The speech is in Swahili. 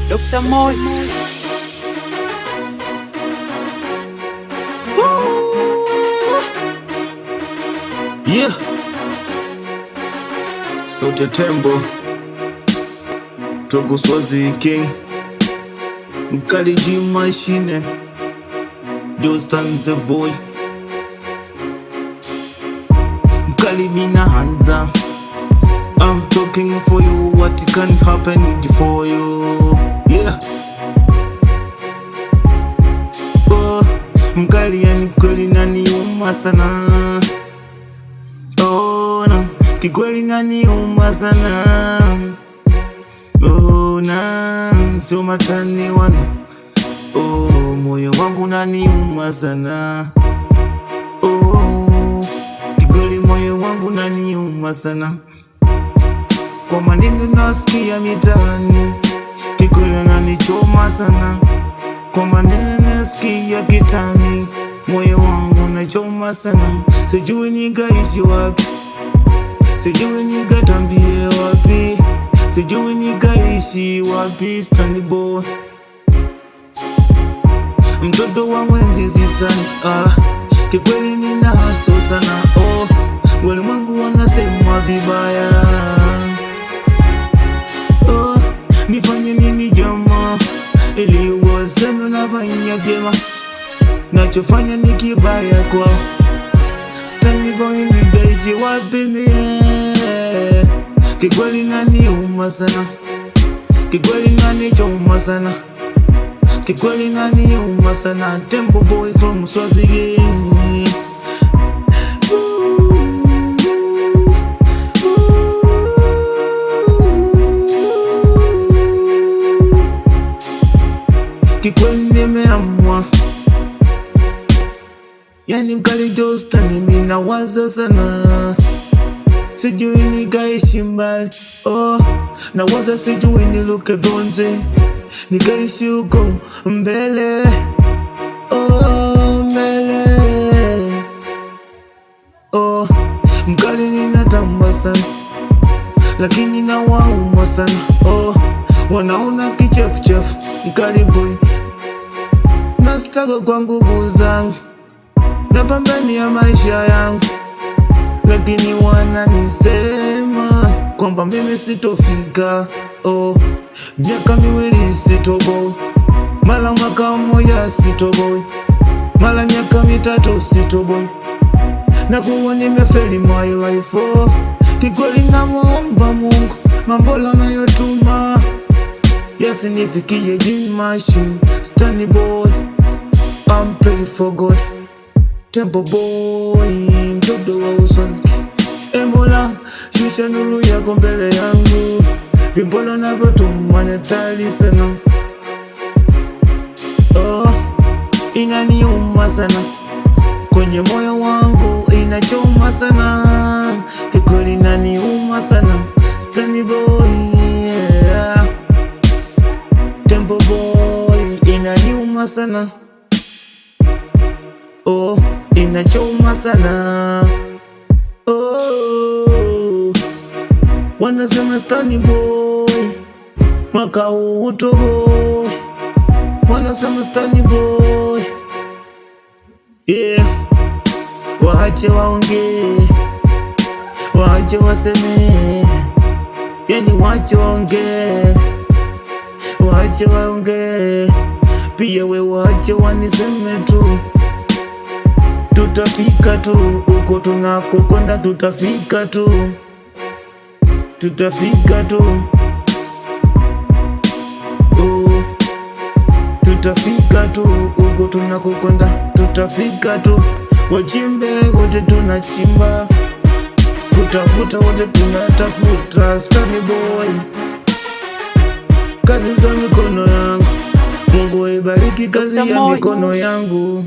Dr. Moy. Yeah. Sauti ya Tembo, Togo Swazi King, Mkali G Machine, Jostanze Boy, Mkali Mina Hanza. I'm talking for you, what can happen for you. Yeah. Oh, Mkali yani kweli naniuma sana. Oh na kikweli naniuma sana. Oh na sio matani wana. Oh moyo wangu naniuma sana. Oh kikweli moyo wangu naniuma sana. Kwa maneno nasikia mitaani, kikweli nanichoma sana. Kwa maneno nasikia kitani, moyo wangu nachoma sana. Sijui nikaishi wapi, sijui nikatambie wapi, sijui nikaishi wapi. Stani boy, mtoto wa mwenzi sana. Kikweli nina haso sana. Oh, walimwengu wanasema vibaya. Nifanye nini jamaa, ili waseme nafanya vyema, nachofanya ni kibaya kwao. Stani boy nikaishi wapi mie, kikweli naniuma sana, kikweli nanichoma sana, kikweli naniuma sana. Tembo boy from Swazi. Kikweli nimeamua, yani Mkali Jostani mina waza sana. Sijui nikaishi mbali, oh nawaza sijui niluke bonze, nikaishi huko mbele, oh mbele. Oh Mkali ninatamba sana, lakini nawauma sana. Oh wanaona kichefuchefu. Mkali boy nastaga kwa nguvu zangu, napambania maisha yangu, lakini wananisema kwamba mimi sitofika. Oh miaka miwili sitoboy, mara mwaka mmoja sitoboy, mara miaka mitatu sitoboy, na kuwa nimefeli my life. Oh kikweli namuomba Mungu mambo anayotuma yasinifikie G Machine. Stani boy, I'm praying for God. Tembo boy, mtoto wa Swazi. Mola, shusha nuru yako mbele yangu, vimbolo navyotuma netali sana. Oh inaniuma sana, kwenye moyo wangu inachoma sana, kikweli inaniuma sana. Stani boy, yeah. Tembo boy inaniuma sana. Oh inachoma sana. Oh wanasema Stani boy mwaka huu utoboy, wanasema Stani boy. Yeah, waache waongee, waache waseme, yani waache waongee, waache waongee, pia we waache waniseme tu. Tutafika tu uko tunakokwenda, tutafika tu, tutafika tu. Tutafika tu uko tunakokwenda, tutafika tu. Wachimbe wote tunachimba, kutafuta wote tunatafuta. Stani boy, kazi za mikono yangu, Mungu ibariki kazi ya mikono yangu.